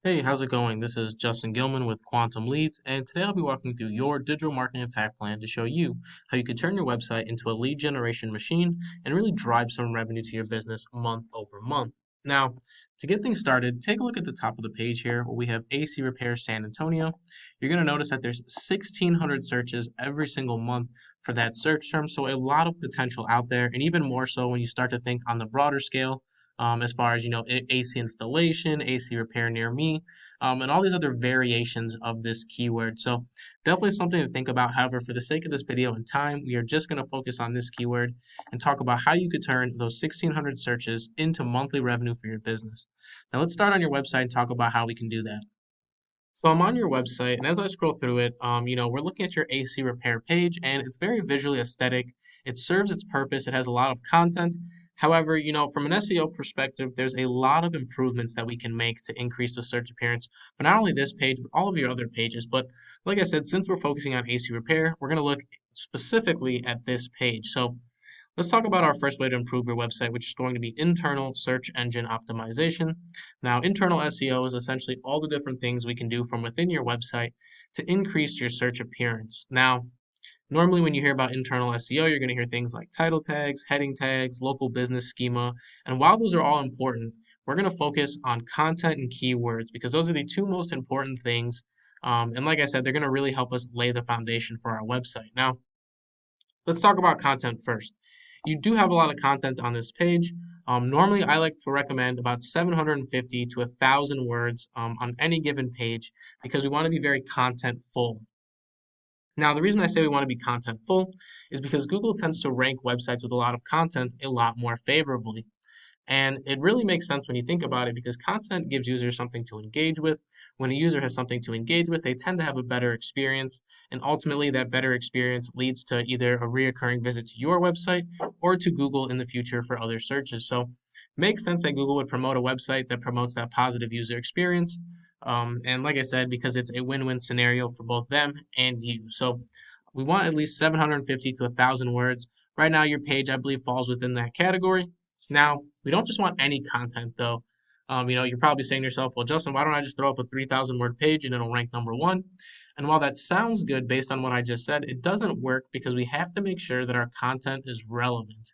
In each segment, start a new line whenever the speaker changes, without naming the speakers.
Hey, how's it going? This is Justin Gilman with Quantum Leads, and today I'll be walking through your digital marketing attack plan to show you how you can turn your website into a lead generation machine and really drive some revenue to your business month over month. Now, to get things started, take a look at the top of the page here where we have AC Repair San Antonio. You're going to notice that there's 1,600 searches every single month for that search term, so a lot of potential out there, and even more so when you start to think on the broader scale as far as AC installation, AC repair near me, and all these other variations of this keyword. So definitely something to think about. However, for the sake of this video and time, we are just going to focus on this keyword and talk about how you could turn those 1,600 searches into monthly revenue for your business. Now let's start on your website and talk about how we can do that. So I'm on your website, and as I scroll through it, we're looking at your AC repair page, and it's very visually aesthetic. It serves its purpose. It has a lot of content. However, from an SEO perspective, there's a lot of improvements that we can make to increase the search appearance for not only this page, but all of your other pages. But like I said, since we're focusing on AC repair, we're going to look specifically at this page. So let's talk about our first way to improve your website, which is going to be internal search engine optimization. Now, internal SEO is essentially all the different things we can do from within your website to increase your search appearance. Now, normally when you hear about internal SEO, you're going to hear things like title tags, heading tags, local business schema. And while those are all important, we're going to focus on content and keywords because those are the two most important things. And like I said, they're going to really help us lay the foundation for our website. Now, let's talk about content first. You do have a lot of content on this page. Normally, I like to recommend about 750 to 1,000 words on any given page because we want to be very content full. Now, the reason I say we want to be content full is because Google tends to rank websites with a lot of content a lot more favorably. And it really makes sense when you think about it because content gives users something to engage with. When a user has something to engage with, they tend to have a better experience. And ultimately, that better experience leads to either a reoccurring visit to your website or to Google in the future for other searches. So, it makes sense that Google would promote a website that promotes that positive user experience. And like I said, because it's a win win scenario for both them and you. So, we want at least 750 to 1,000 words. Right now, your page, I believe, falls within that category. Now, we don't just want any content though. You're probably saying to yourself, well, Justin, why don't I just throw up a 3,000 word page and it'll rank number one? And while that sounds good based on what I just said, it doesn't work because we have to make sure that our content is relevant.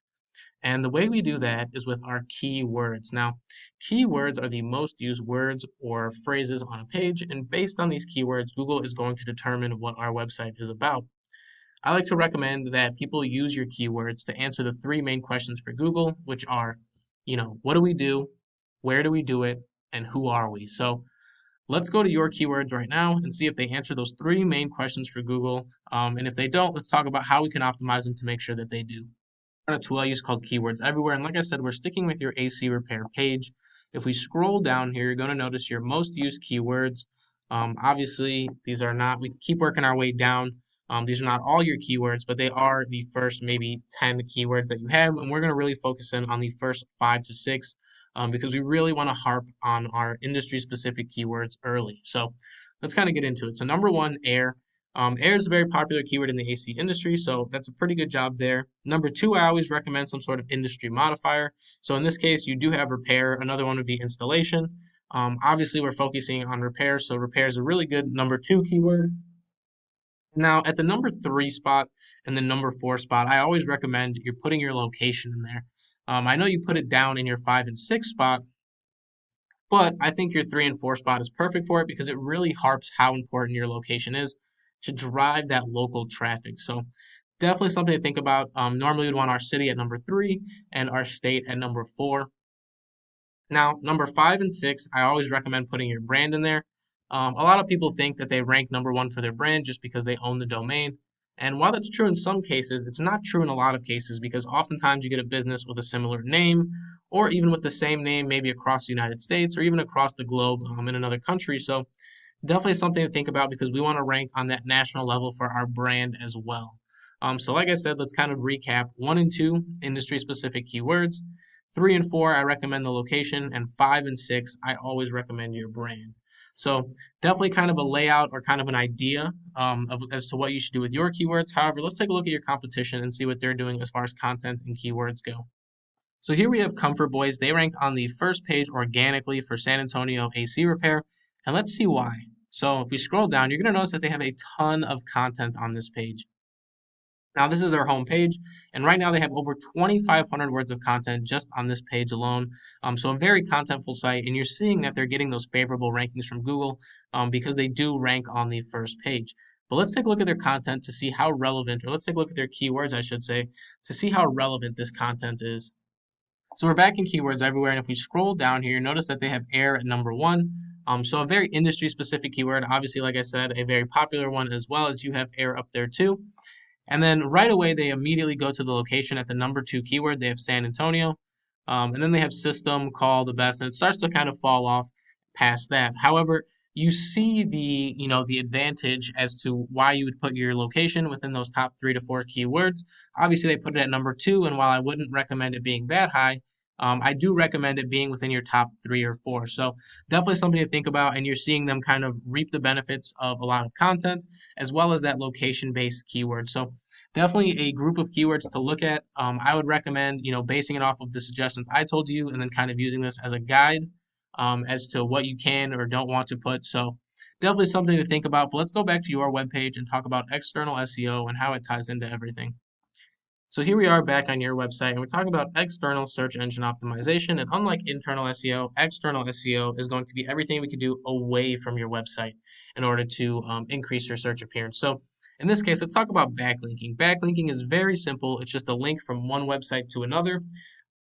And the way we do that is with our keywords. Now, keywords are the most used words or phrases on a page, and based on these keywords, Google is going to determine what our website is about. I like to recommend that people use your keywords to answer the three main questions for Google, which are, what do we do? Where do we do it? And who are we? So let's go to your keywords right now and see if they answer those three main questions for Google. And if they don't, let's talk about how we can optimize them to make sure that they do. A tool I use called Keywords Everywhere. And like I said, we're sticking with your AC repair page. If we scroll down here, you're going to notice your most used keywords. Obviously, these are not, we keep working our way down. These are not all your keywords, but they are the first maybe 10 keywords that you have. And we're going to really focus in on the first 5 to 6 because we really want to harp on our industry specific keywords early. So let's kind of get into it. So, number one, air. Air is a very popular keyword in the AC industry, so that's a pretty good job there. Number two, I always recommend some sort of industry modifier. So in this case, you do have repair. Another one would be installation. Obviously, we're focusing on repair, so repair is a really good number two keyword. Now, at the number three spot and the number four spot, I always recommend you're putting your location in there. I know you put it down in your 5 and 6 spot, but I think your 3 and 4 spot is perfect for it because it really harps how important your location is to drive that local traffic. So definitely something to think about. Normally we'd want our city at number three and our state at number four. Now, number 5 and 6, I always recommend putting your brand in there. A lot of people think that they rank number one for their brand just because they own the domain. And while that's true in some cases, it's not true in a lot of cases because oftentimes you get a business with a similar name or even with the same name, maybe across the United States or even across the globe in another country. So definitely something to think about because we want to rank on that national level for our brand as well. So like I said, let's kind of recap 1 and 2, industry specific keywords. 3 and 4, I recommend the location, and 5 and 6, I always recommend your brand. So definitely kind of a layout or kind of an idea as to what you should do with your keywords. However, let's take a look at your competition and see what they're doing as far as content and keywords go. So here we have Comfort Boys. They rank on the first page organically for San Antonio AC repair, And let's see why. So if we scroll down, you're going to notice that they have a ton of content on this page. Now, this is their home page, and right now they have over 2,500 words of content just on this page alone. So a very contentful site, and you're seeing that they're getting those favorable rankings from Google because they do rank on the first page. But let's take a look at their content to see how relevant, or let's take a look at their keywords, I should say, to see how relevant this content is. So we're back in keywords everywhere, and if we scroll down here, notice that they have air at number one. So a very industry-specific keyword, obviously, like I said, a very popular one, as well as you have air up there too. And then right away, they immediately go to the location at the number two keyword. They have San Antonio. And then they have system, call, the best, and it starts to kind of fall off past that. However, you see the advantage as to why you would put your location within those top 3 to 4 keywords. Obviously, they put it at number two, and while I wouldn't recommend it being that high, I do recommend it being within your top 3 or 4. So definitely something to think about, and you're seeing them kind of reap the benefits of a lot of content as well as that location-based keyword. So definitely a group of keywords to look at. I would recommend, basing it off of the suggestions I told you and then kind of using this as a guide as to what you can or don't want to put. So definitely something to think about. But let's go back to your webpage and talk about external SEO and how it ties into everything. So here we are back on your website, and we're talking about external search engine optimization. And unlike internal SEO, external SEO is going to be everything we can do away from your website in order to increase your search appearance. So in this case, let's talk about backlinking. Backlinking is very simple. It's just a link from one website to another.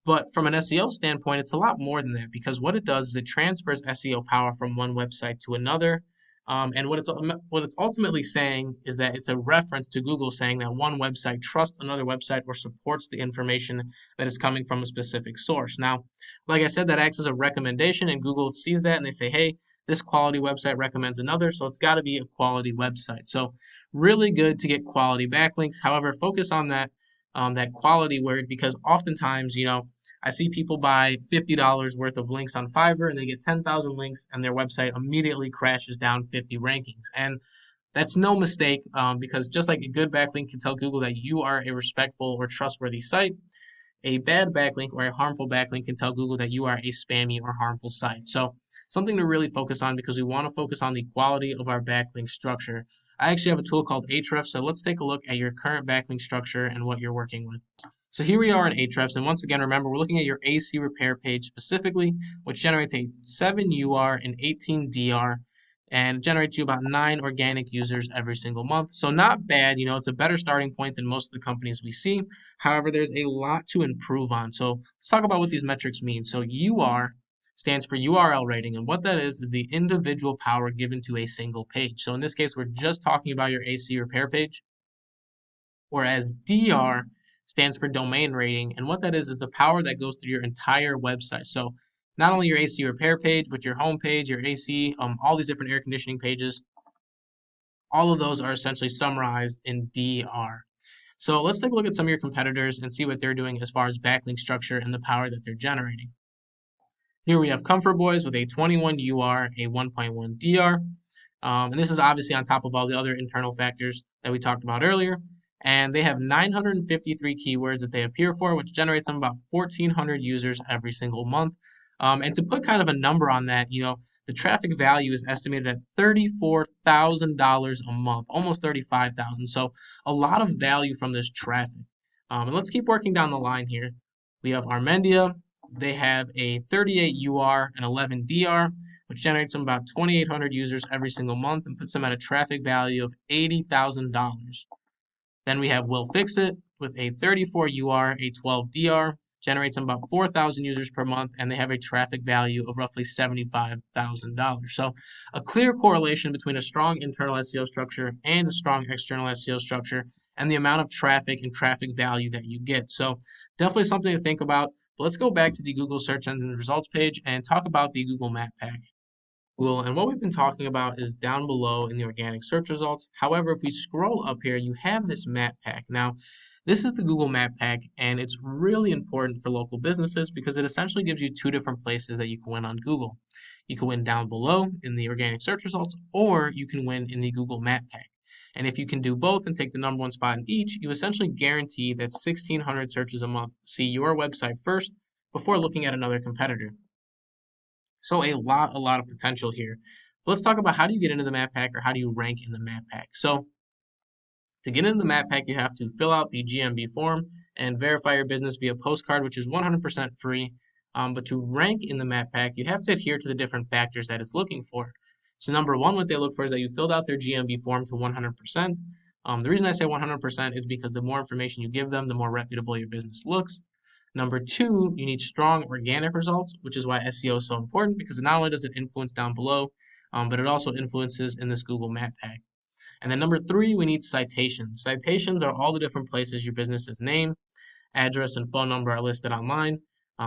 But from an SEO standpoint, it's a lot more than that because what it does is it transfers SEO power from one website to another. And what it's ultimately saying is that it's a reference to Google saying that one website trusts another website or supports the information that is coming from a specific source. Now, like I said, that acts as a recommendation, and Google sees that and they say, hey, this quality website recommends another, so it's got to be a quality website. So really good to get quality backlinks. However, focus on that quality word because oftentimes, I see people buy $50 worth of links on Fiverr and they get 10,000 links and their website immediately crashes down 50 rankings. And that's no mistake because just like a good backlink can tell Google that you are a respectful or trustworthy site, a bad backlink or a harmful backlink can tell Google that you are a spammy or harmful site. So something to really focus on because we want to focus on the quality of our backlink structure. I actually have a tool called Ahrefs, so let's take a look at your current backlink structure and what you're working with. So here we are in Ahrefs, and once again, remember, we're looking at your AC repair page specifically, which generates a 7 UR and 18 DR, and generates you about 9 organic users every single month. So not bad, it's a better starting point than most of the companies we see. However, there's a lot to improve on. So let's talk about what these metrics mean. So UR stands for URL rating, and what that is the individual power given to a single page. So in this case, we're just talking about your AC repair page, whereas DR stands for domain rating, and what that is the power that goes through your entire website. So not only your AC repair page, but your home page, your AC, all these different air conditioning pages, all of those are essentially summarized in DR. So let's take a look at some of your competitors and see what they're doing as far as backlink structure and the power that they're generating. Here we have Comfort Boys with a 21 UR, a 1.1 DR. And this is obviously on top of all the other internal factors that we talked about earlier. And they have 953 keywords that they appear for, which generates them about 1,400 users every single month. And to put kind of a number on that, the traffic value is estimated at $34,000 a month, almost 35,000. So a lot of value from this traffic. And let's keep working down the line here. We have Armendia. They have a 38 UR and 11 DR, which generates them about 2,800 users every single month and puts them at a traffic value of $80,000. Then we have Will Fix It with a 34 UR, a 12 DR, generates them about 4,000 users per month, and they have a traffic value of roughly $75,000. So a clear correlation between a strong internal SEO structure and a strong external SEO structure and the amount of traffic and traffic value that you get. So definitely something to think about. But let's go back to the Google search engine results page and talk about the Google Map Pack. Cool, and what we've been talking about is down below in the organic search results. However, if we scroll up here, you have this map pack. Now, this is the Google Map Pack, and it's really important for local businesses because it essentially gives you 2 different places that you can win on Google. You can win down below in the organic search results, or you can win in the Google Map Pack. And if you can do both and take the number 1 spot in each, you essentially guarantee that 1,600 searches a month see your website first before looking at another competitor. So a lot of potential here. But let's talk about how do you get into the map pack or how do you rank in the map pack. So to get into the map pack, you have to fill out the GMB form and verify your business via postcard, which is 100% free. But to rank in the map pack, you have to adhere to the different factors that it's looking for. So number one, what they look for is that you filled out their GMB form to 100%. The reason I say 100% is because the more information you give them, the more reputable your business looks. Number two, you need strong organic results, which is why SEO is so important because not only does it influence down below, but it also influences in this Google Map pack. And then number three, we need citations. Citations are all the different places your business's name, address, and phone number are listed online.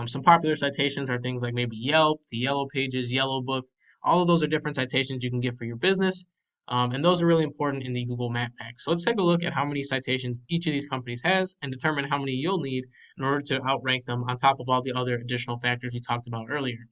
Some popular citations are things like maybe Yelp, the Yellow Pages, Yellow Book. All of those are different citations you can get for your business. And those are really important in the Google Map pack. So let's take a look at how many citations each of these companies has and determine how many you'll need in order to outrank them on top of all the other additional factors we talked about earlier.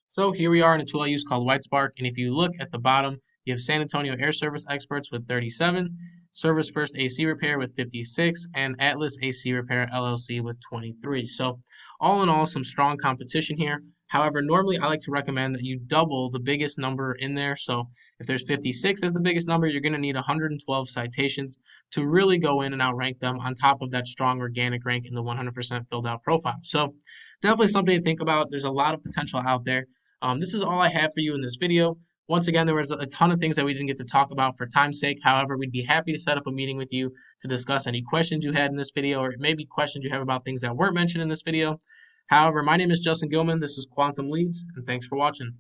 So here we are in a tool I use called Whitespark, and if you look at the bottom, you have San Antonio Air Service Experts with 37, Service First AC Repair with 56, and Atlas AC Repair LLC with 23. So all in all, some strong competition here. However, normally I like to recommend that you double the biggest number in there. So if there's 56 as the biggest number, you're going to need 112 citations to really go in and outrank them on top of that strong organic rank in the 100% filled out profile. So definitely something to think about. There's a lot of potential out there. This is all I have for you in this video. Once again, there was a ton of things that we didn't get to talk about for time's sake. However, we'd be happy to set up a meeting with you to discuss any questions you had in this video or maybe questions you have about things that weren't mentioned in this video. However, my name is Justin Gilman. This is Quantum Leads, and thanks for watching.